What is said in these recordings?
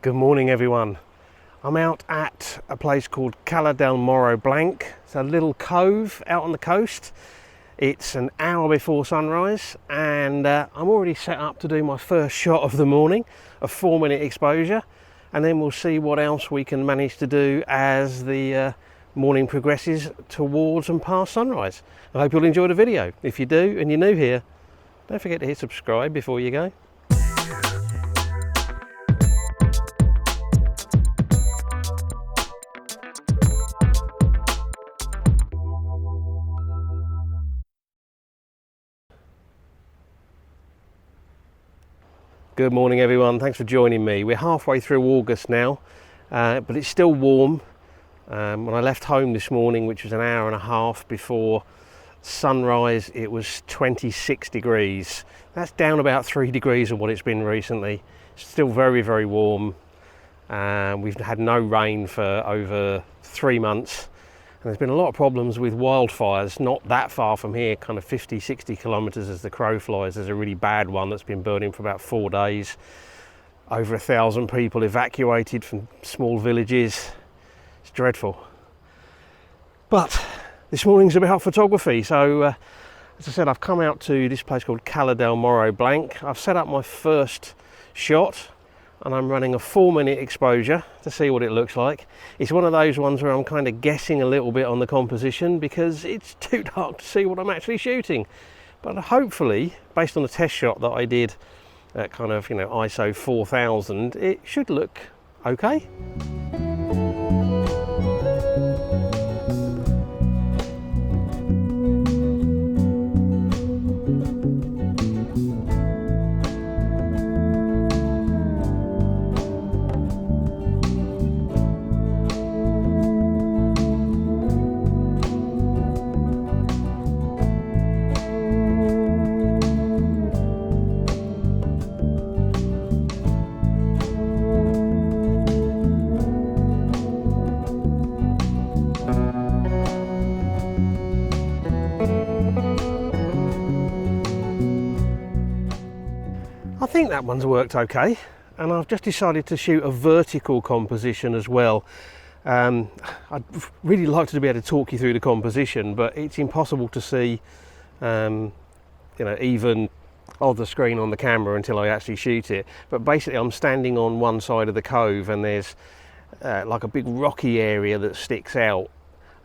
Good morning everyone. I'm out at a place called Cala del Morro Blanc. It's a little cove out on the coast. It's an hour before sunrise and I'm already set up to do my first shot of the morning, a 4-minute exposure, and then we'll see what else we can manage to do as the morning progresses towards and past sunrise. I hope you'll enjoy the video. If you do and you're new here, don't forget to hit subscribe before you go. Good morning everyone, thanks for joining me. We're halfway through August now, but it's still warm. When I left home this morning, which was an hour and a half before sunrise, it was 26 degrees. That's down about 3 degrees of what it's been recently. Still very, very warm. We've had no rain for over 3 months. And there's been a lot of problems with wildfires, not that far from here, kind of 50, 60 kilometres as the crow flies. There's a really bad one that's been burning for about 4 days. Over 1,000 people evacuated from small villages. It's dreadful. But this morning's about photography. So, as I said, I've come out to this place called Cala del Morro Blanc. I've set up my first shot and I'm running a 4-minute exposure to see what it looks like. It's one of those ones where I'm kind of guessing a little bit on the composition because it's too dark to see what I'm actually shooting. But hopefully, based on the test shot that I did at kind of, ISO 4000, it should look okay. I think that one's worked okay, and I've just decided to shoot a vertical composition as well. I'd really like to be able to talk you through the composition, but it's impossible to see even on the screen on the camera until I actually shoot it. But basically I'm standing on one side of the cove and there's like a big rocky area that sticks out,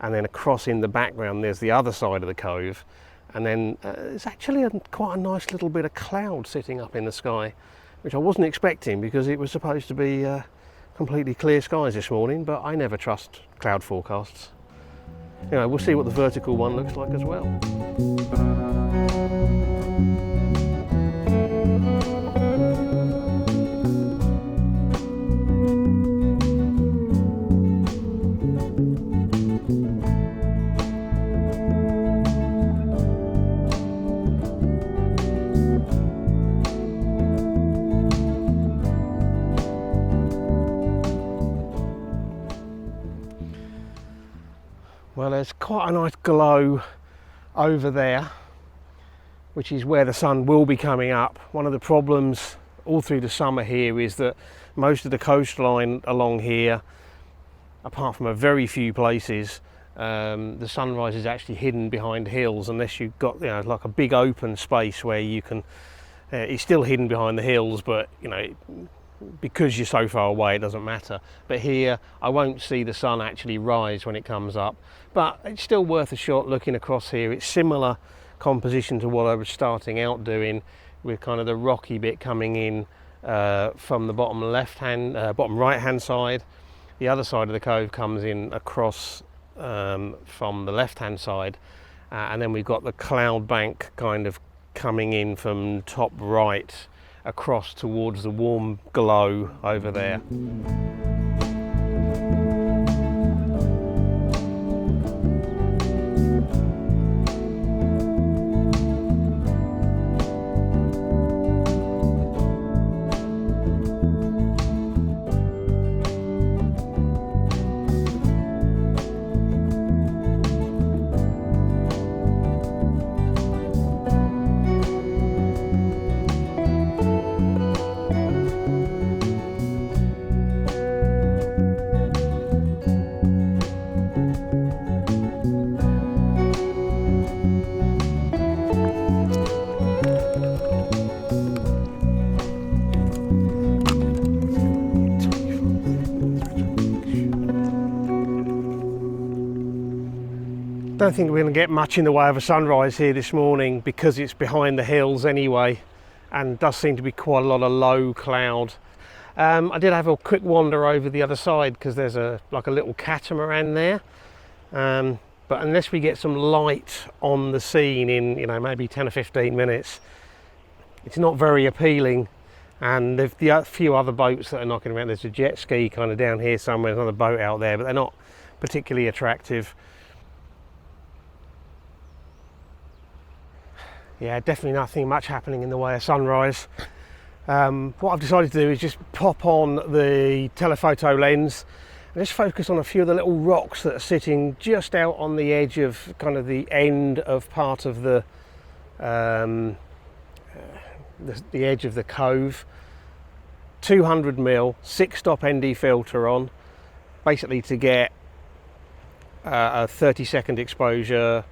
and then across in the background there's the other side of the cove. And then there's actually quite a nice little bit of cloud sitting up in the sky, which I wasn't expecting because it was supposed to be completely clear skies this morning, but I never trust cloud forecasts. Anyway, we'll see what the vertical one looks like as well. Well, there's quite a nice glow over there, which is where the sun will be coming up. One of the problems all through the summer here is that most of the coastline along here, apart from a very few places, the sunrise is actually hidden behind hills, unless you've got like a big open space where you can, it's still hidden behind the hills, but because you're so far away it doesn't matter. But here I won't see the sun actually rise when it comes up, but it's still worth a shot looking across here. It's similar composition to what I was starting out doing, with kind of the rocky bit coming in from the bottom right hand side. The other side of the cove comes in across from the left hand side, and then we've got the cloud bank kind of coming in from top right across towards the warm glow over there. Don't think we're going to get much in the way of a sunrise here this morning because it's behind the hills anyway, and does seem to be quite a lot of low cloud. I did have a quick wander over the other side because there's like a little catamaran there, but unless we get some light on the scene in maybe 10 or 15 minutes, it's not very appealing. And there's a few other boats that are knocking around. There's a jet ski kind of down here somewhere, another boat out there, but they're not particularly attractive. Yeah, definitely nothing much happening in the way of sunrise. What I've decided to do is just pop on the telephoto lens and just focus on a few of the little rocks that are sitting just out on the edge of kind of the end of part of the edge of the cove. 200mm 6-stop ND filter on, basically to get a 30-second exposure,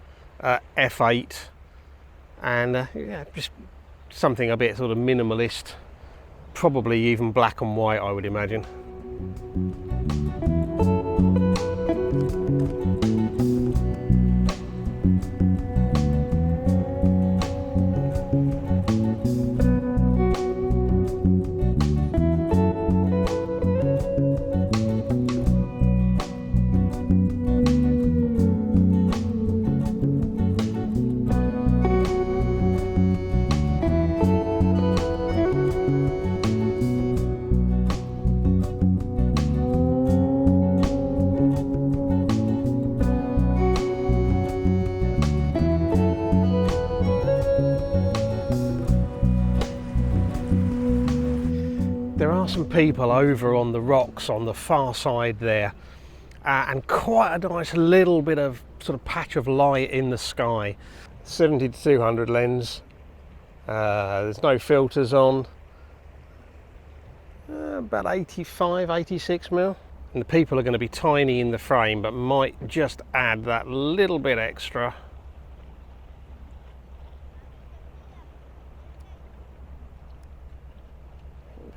f8, and yeah, just something a bit sort of minimalist, probably even black and white, I would imagine. There are some people over on the rocks on the far side there, and quite a nice little bit of sort of patch of light in the sky. 70-200 lens, there's no filters on, about 85-86mm, and the people are going to be tiny in the frame but might just add that little bit extra.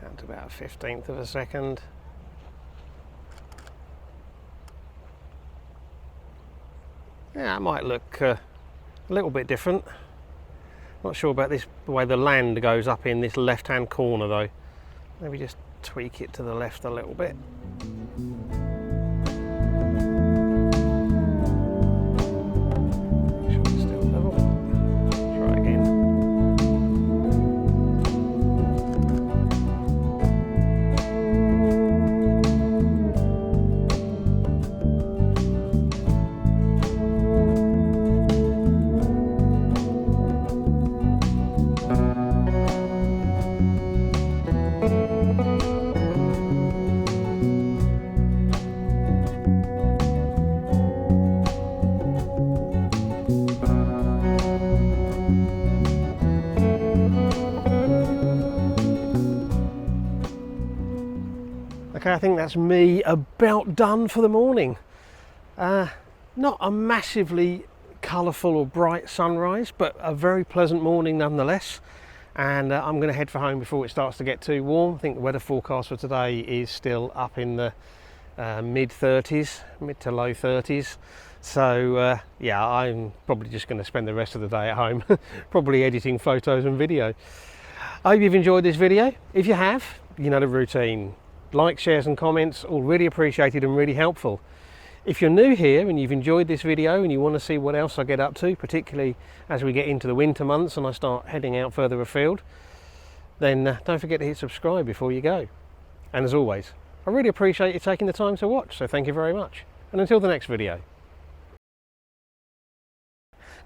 Down to about a 15th of a second. Yeah, it might look a little bit different. Not sure about this, the way the land goes up in this left-hand corner though. Maybe just tweak it to the left a little bit. Make sure it's still level. Try again. Okay, I think that's me about done for the morning. Not a massively colourful or bright sunrise, but a very pleasant morning nonetheless. And I'm going to head for home before it starts to get too warm. I think the weather forecast for today is still up in the mid-30s, mid to low 30s. So yeah, I'm probably just going to spend the rest of the day at home, probably editing photos and video. I hope you've enjoyed this video. If you have, you know the routine. Likes, shares and comments, all really appreciated and really helpful. If you're new here and you've enjoyed this video and you want to see what else I get up to, particularly as we get into the winter months and I start heading out further afield, then don't forget to hit subscribe before you go. And as always, I really appreciate you taking the time to watch, so thank you very much. And until the next video.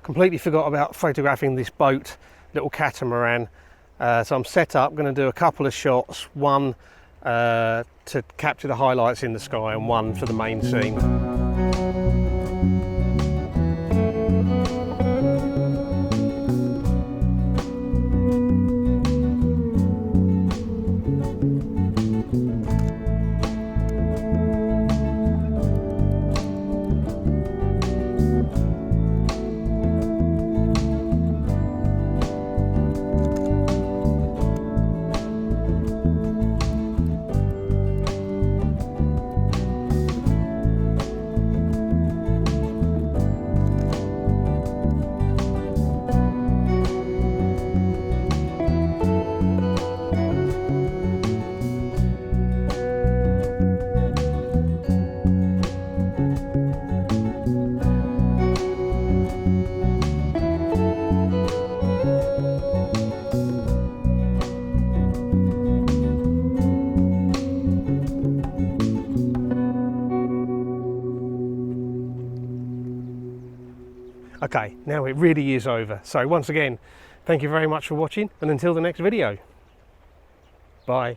Completely forgot about photographing this boat, little catamaran. So I'm set up, going to do a couple of shots, one to capture the highlights in the sky and one for the main scene. Okay, now it really is over. So once again, thank you very much for watching, and until the next video. Bye.